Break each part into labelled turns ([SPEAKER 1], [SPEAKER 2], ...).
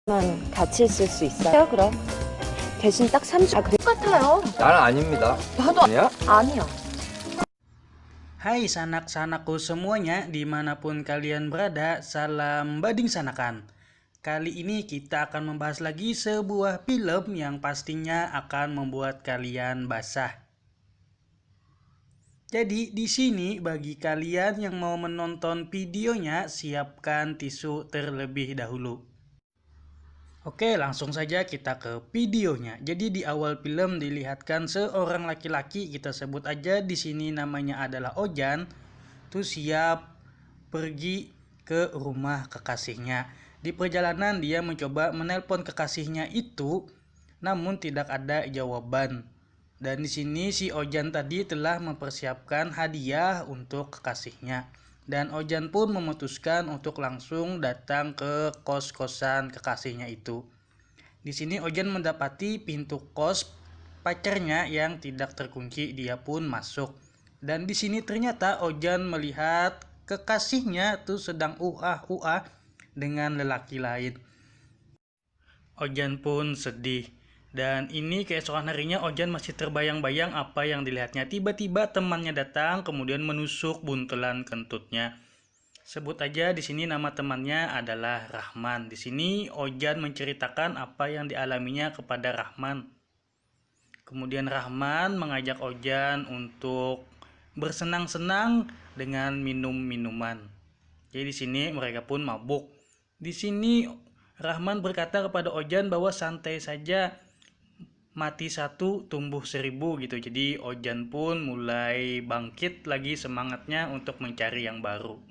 [SPEAKER 1] 같이 있을 수 있어요? 그럼 대신 딱 3주. 그래 같아요.
[SPEAKER 2] 나는 아닙니다.
[SPEAKER 1] 나도
[SPEAKER 2] 아니야?
[SPEAKER 1] 아니야.
[SPEAKER 3] Hai sanak-sanakku semuanya, dimanapun kalian berada, salam bading sanakan. Kali ini kita akan membahas lagi sebuah film yang pastinya akan membuat kalian basah. Jadi di sini bagi kalian yang mau menonton videonya, siapkan tisu terlebih dahulu. Oke, langsung saja kita ke videonya. Jadi di awal film dilihatkan seorang laki-laki, kita sebut aja di sini namanya adalah Ojan, tuh siap pergi ke rumah kekasihnya. Di perjalanan dia mencoba menelpon kekasihnya itu, namun tidak ada jawaban. Dan di sini si Ojan tadi telah mempersiapkan hadiah untuk kekasihnya. Dan Ojan pun memutuskan untuk langsung datang ke kos-kosan kekasihnya itu. Di sini Ojan mendapati pintu kos pacarnya yang tidak terkunci, dia pun masuk. Dan di sini ternyata Ojan melihat kekasihnya tuh sedang uah-uah dengan lelaki lain. Ojan pun sedih. Dan ini keesokan harinya Ojan masih terbayang-bayang apa yang dilihatnya. Tiba-tiba temannya datang kemudian menusuk buntelan kentutnya. Sebut aja di sini nama temannya adalah Rahman. Di sini Ojan menceritakan apa yang dialaminya kepada Rahman. Kemudian Rahman mengajak Ojan untuk bersenang-senang dengan minum-minuman. Jadi di sini mereka pun mabuk. Di sini Rahman berkata kepada Ojan bahwa santai saja, mati satu tumbuh 1000 gitu. Jadi Ojan pun mulai bangkit lagi semangatnya untuk mencari yang baru.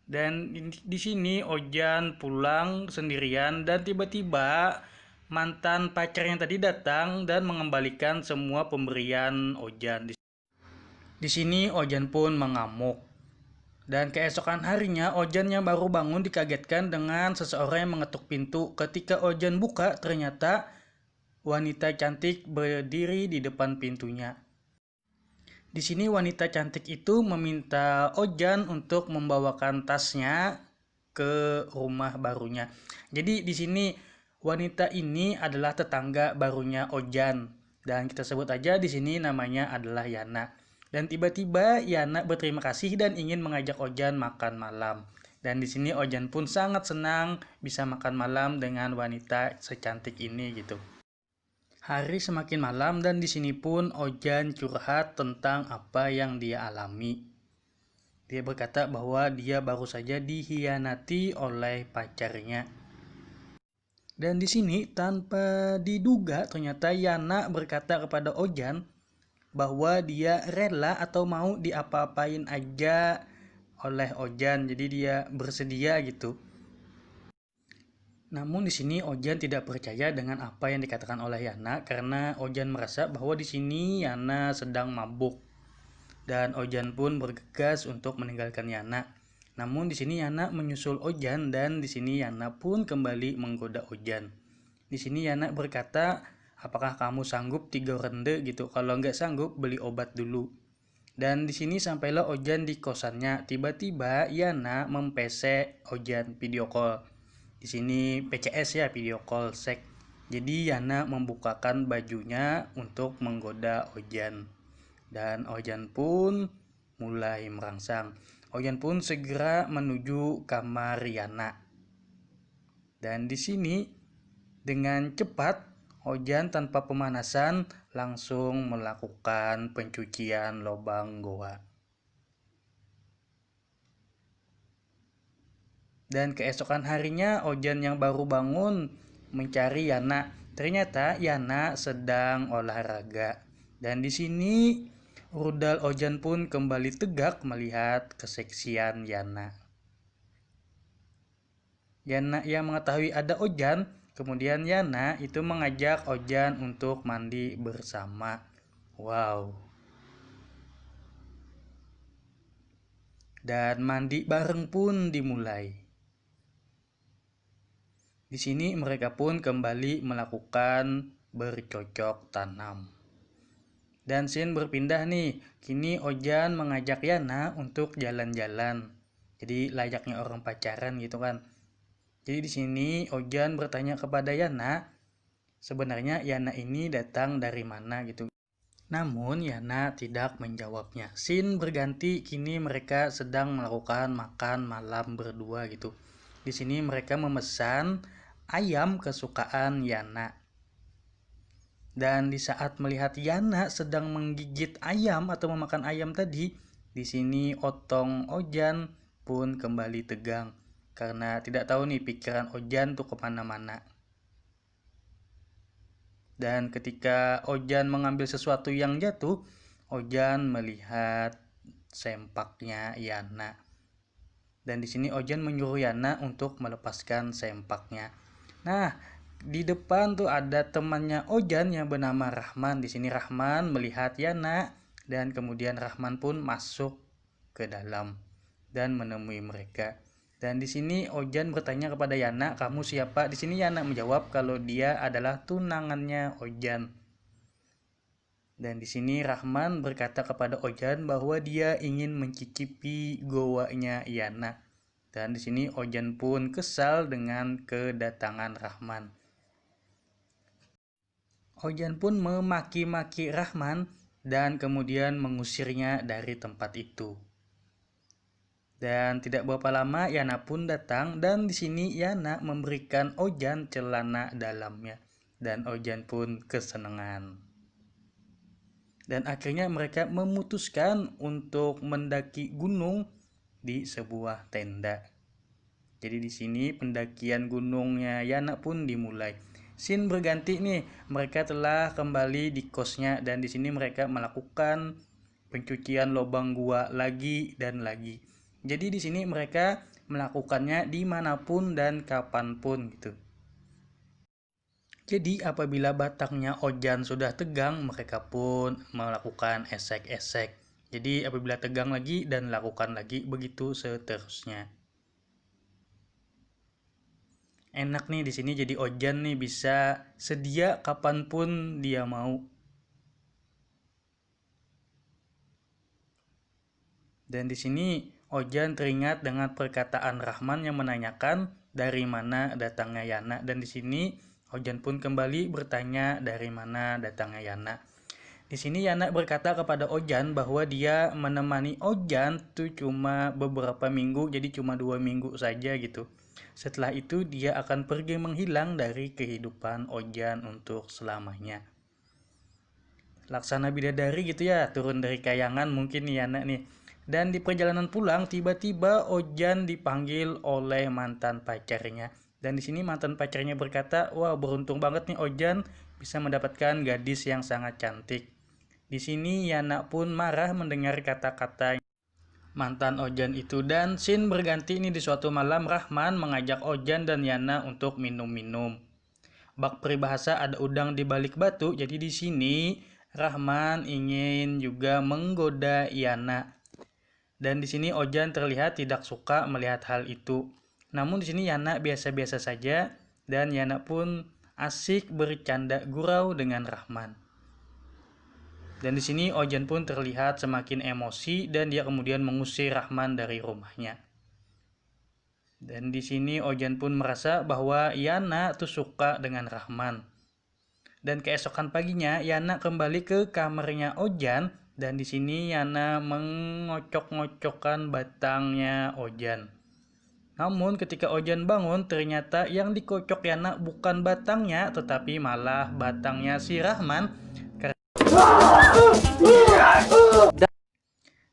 [SPEAKER 3] Dan di sini Ojan pulang sendirian dan tiba-tiba mantan pacarnya tadi datang dan mengembalikan semua pemberian Ojan. Di sini Ojan pun mengamuk. Dan keesokan harinya Ojan yang baru bangun dikagetkan dengan seseorang yang mengetuk pintu. Ketika Ojan buka, ternyata wanita cantik berdiri di depan pintunya. Di sini wanita cantik itu meminta Ojan untuk membawakan tasnya ke rumah barunya. Jadi di sini wanita ini adalah tetangga barunya Ojan dan kita sebut aja di sini namanya adalah Yana. Dan tiba-tiba Yana berterima kasih dan ingin mengajak Ojan makan malam. Dan di sini Ojan pun sangat senang bisa makan malam dengan wanita secantik ini gitu. Hari semakin malam dan di sini pun Ojan curhat tentang apa yang dia alami. Dia berkata bahwa dia baru saja dikhianati oleh pacarnya. Dan di sini tanpa diduga ternyata Yana berkata kepada Ojan bahwa dia rela atau mau diapa-apain aja oleh Ojan. Jadi dia bersedia gitu. Namun di sini Ojan tidak percaya dengan apa yang dikatakan oleh Yana karena Ojan merasa bahwa di sini Yana sedang mabuk. Dan Ojan pun bergegas untuk meninggalkan Yana. Namun di sini Yana menyusul Ojan dan di sini Yana pun kembali menggoda Ojan. Di sini Yana berkata, "Apakah kamu sanggup 3 ronde gitu? Kalau nggak sanggup beli obat dulu." Dan di sini sampailah Ojan di kosannya. Tiba-tiba Yana mempesek Ojan video call. Di sini PCS ya, video call seks. Jadi Yana membukakan bajunya untuk menggoda Ojan. Dan Ojan pun mulai merangsang. Ojan pun segera menuju kamar Yana. Dan di sini dengan cepat Ojan tanpa pemanasan langsung melakukan pencucian lubang goa. Dan keesokan harinya Ojan yang baru bangun mencari Yana. Ternyata Yana sedang olahraga. Dan di sini rudal Ojan pun kembali tegak melihat keseksian Yana. Yana yang mengetahui ada Ojan, kemudian Yana itu mengajak Ojan untuk mandi bersama. Wow. Dan mandi bareng pun dimulai. Di sini mereka pun kembali melakukan bercocok tanam. Dan scene berpindah nih. Kini Ojan mengajak Yana untuk jalan-jalan. Jadi layaknya orang pacaran gitu kan. Jadi di sini Ojan bertanya kepada Yana, sebenarnya Yana ini datang dari mana gitu. Namun Yana tidak menjawabnya. Scene berganti, kini mereka sedang melakukan makan malam berdua gitu. Di sini mereka memesan ayam kesukaan Yana. Dan di saat melihat Yana sedang menggigit ayam atau memakan ayam tadi, di sini otong Ojan pun kembali tegang. Karena tidak tahu nih pikiran Ojan tuh kemana-mana. Dan ketika Ojan mengambil sesuatu yang jatuh, Ojan melihat sempaknya Yana. Dan di sini Ojan menyuruh Yana untuk melepaskan sempaknya. Nah, di depan tuh ada temannya Ojan yang bernama Rahman. Di sini Rahman melihat Yana dan kemudian Rahman pun masuk ke dalam dan menemui mereka. Dan di sini Ojan bertanya kepada Yana, "Kamu siapa?" Di sini Yana menjawab kalau dia adalah tunangannya Ojan. Dan di sini Rahman berkata kepada Ojan bahwa dia ingin mencicipi goanya Yana. Dan di sini Ojan pun kesal dengan kedatangan Rahman. Ojan pun memaki-maki Rahman dan kemudian mengusirnya dari tempat itu. Dan tidak berapa lama Yana pun datang dan di sini Yana memberikan Ojan celana dalamnya dan Ojan pun kesenangan. Dan akhirnya mereka memutuskan untuk mendaki gunung di sebuah tenda. Jadi di sini pendakian gunungnya Yana pun dimulai. Scene berganti nih, mereka telah kembali di kosnya dan di sini mereka melakukan pencucian lubang gua lagi dan lagi. Jadi di sini mereka melakukannya dimanapun dan kapanpun gitu. Jadi apabila batangnya Ojan sudah tegang, mereka pun melakukan esek-esek. Jadi apabila tegang lagi dan lakukan lagi, begitu seterusnya. Enak nih di sini jadi Ojan nih bisa sedia kapanpun dia mau. Dan di sini Ojan teringat dengan perkataan Rahman yang menanyakan dari mana datangnya Yana. Dan di sini Ojan pun kembali bertanya dari mana datangnya Yana. Di sini Yana berkata kepada Ojan bahwa dia menemani Ojan tuh cuma beberapa minggu, jadi cuma 2 minggu saja gitu. Setelah itu dia akan pergi menghilang dari kehidupan Ojan untuk selamanya. Laksana bidadari gitu ya, turun dari kayangan mungkin nih Yana nih. Dan di perjalanan pulang tiba-tiba Ojan dipanggil oleh mantan pacarnya. Dan di sini mantan pacarnya berkata, "Wah, beruntung banget nih Ojan bisa mendapatkan gadis yang sangat cantik." Di sini Yana pun marah mendengar kata-kata mantan Ojan itu dan scene berganti ini di suatu malam Rahman mengajak Ojan dan Yana untuk minum-minum. Bak peribahasa ada udang di balik batu, jadi di sini Rahman ingin juga menggoda Yana. Dan di sini Ojan terlihat tidak suka melihat hal itu. Namun di sini Yana biasa-biasa saja dan Yana pun asik bercanda gurau dengan Rahman. Dan di sini Ojan pun terlihat semakin emosi dan dia kemudian mengusir Rahman dari rumahnya. Dan di sini Ojan pun merasa bahwa Yana tuh suka dengan Rahman. Dan keesokan paginya Yana kembali ke kamarnya Ojan dan di sini Yana mengocok-ngocokkan batangnya Ojan. Namun ketika Ojan bangun ternyata yang dikocok Yana bukan batangnya tetapi malah batangnya si Rahman.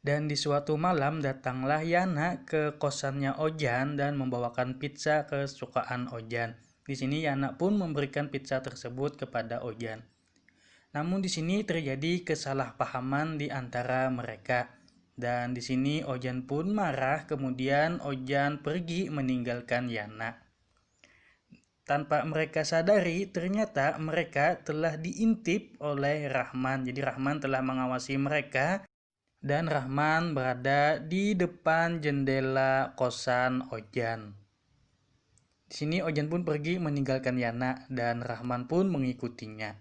[SPEAKER 3] Dan di suatu malam datanglah Yana ke kosannya Ojan dan membawakan pizza kesukaan Ojan. Di sini Yana pun memberikan pizza tersebut kepada Ojan. Namun di sini terjadi kesalahpahaman di antara mereka. Dan di sini Ojan pun marah, kemudian Ojan pergi meninggalkan Yana. Tanpa mereka sadari, ternyata mereka telah diintip oleh Rahman. Jadi Rahman telah mengawasi mereka dan Rahman berada di depan jendela kosan Ojan. Di sini Ojan pun pergi meninggalkan Yana dan Rahman pun mengikutinya.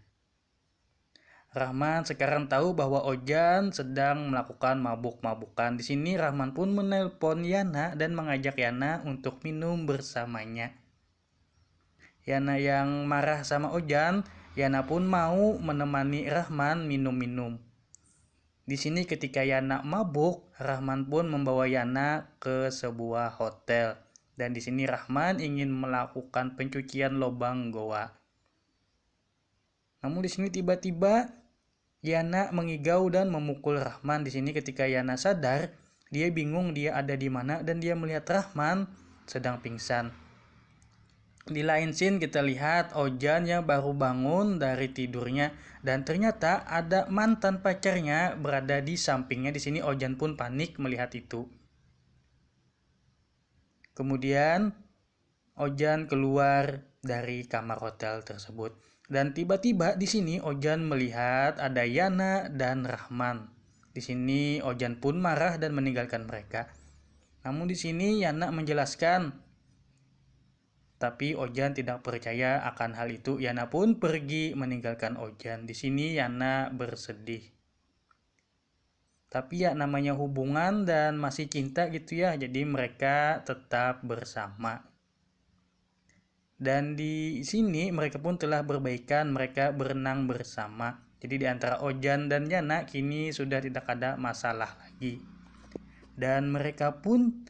[SPEAKER 3] Rahman sekarang tahu bahwa Ojan sedang melakukan mabuk-mabukan. Di sini Rahman pun menelpon Yana dan mengajak Yana untuk minum bersamanya. Yana yang marah sama Ojan, Yana pun mau menemani Rahman minum-minum. Di sini ketika Yana mabuk, Rahman pun membawa Yana ke sebuah hotel. Dan di sini Rahman ingin melakukan pencucian lubang goa. Namun di sini tiba-tiba Yana mengigau dan memukul Rahman. Di sini ketika Yana sadar, dia bingung dia ada di mana dan dia melihat Rahman sedang pingsan. Di lain scene kita lihat Ojan yang baru bangun dari tidurnya dan ternyata ada mantan pacarnya berada di sampingnya. Di sini Ojan pun panik melihat itu. Kemudian Ojan keluar dari kamar hotel tersebut. Dan tiba-tiba di sini Ojan melihat ada Yana dan Rahman. Di sini Ojan pun marah dan meninggalkan mereka. Namun di sini Yana menjelaskan, tapi Ojan tidak percaya akan hal itu. Yana pun pergi meninggalkan Ojan. Di sini Yana bersedih. Tapi ya namanya hubungan dan masih cinta gitu ya. Jadi mereka tetap bersama. Dan di sini mereka pun telah berbaikan, mereka berenang bersama. Jadi di antara Ojan dan Yana kini sudah tidak ada masalah lagi. Dan mereka pun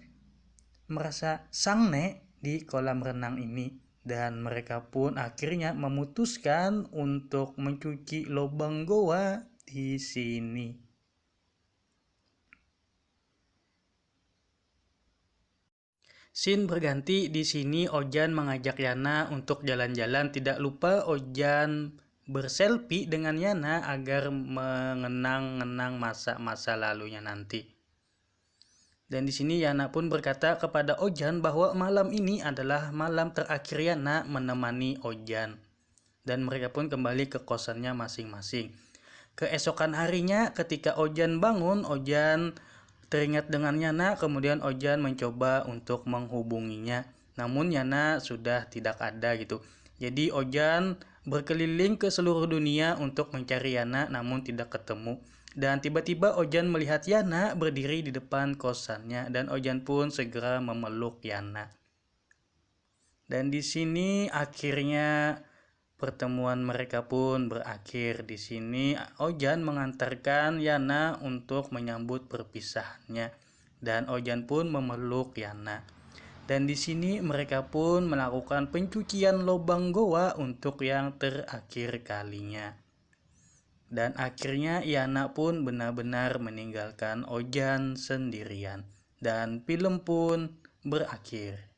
[SPEAKER 3] merasa sangne di kolam renang ini. Dan mereka pun akhirnya memutuskan untuk mencuci lubang goa di sini. Scene berganti. Di sini Ojan mengajak Yana untuk jalan-jalan. Tidak lupa Ojan berselfie dengan Yana agar mengenang-enang masa-masa lalunya nanti. Dan di sini Yana pun berkata kepada Ojan bahwa malam ini adalah malam terakhir Yana menemani Ojan. Dan mereka pun kembali ke kosannya masing-masing. Keesokan harinya ketika Ojan bangun, Ojan teringat dengan Yana, kemudian Ojan mencoba untuk menghubunginya. Namun Yana sudah tidak ada gitu. Jadi Ojan berkeliling ke seluruh dunia untuk mencari Yana namun tidak ketemu. Dan tiba-tiba Ojan melihat Yana berdiri di depan kosannya dan Ojan pun segera memeluk Yana. Dan di sini akhirnya pertemuan mereka pun berakhir. Di sini Ojan mengantarkan Yana untuk menyambut perpisahannya dan Ojan pun memeluk Yana. Dan di sini mereka pun melakukan pencucian lubang goa untuk yang terakhir kalinya. Dan akhirnya Yana pun benar-benar meninggalkan Ojan sendirian dan film pun berakhir.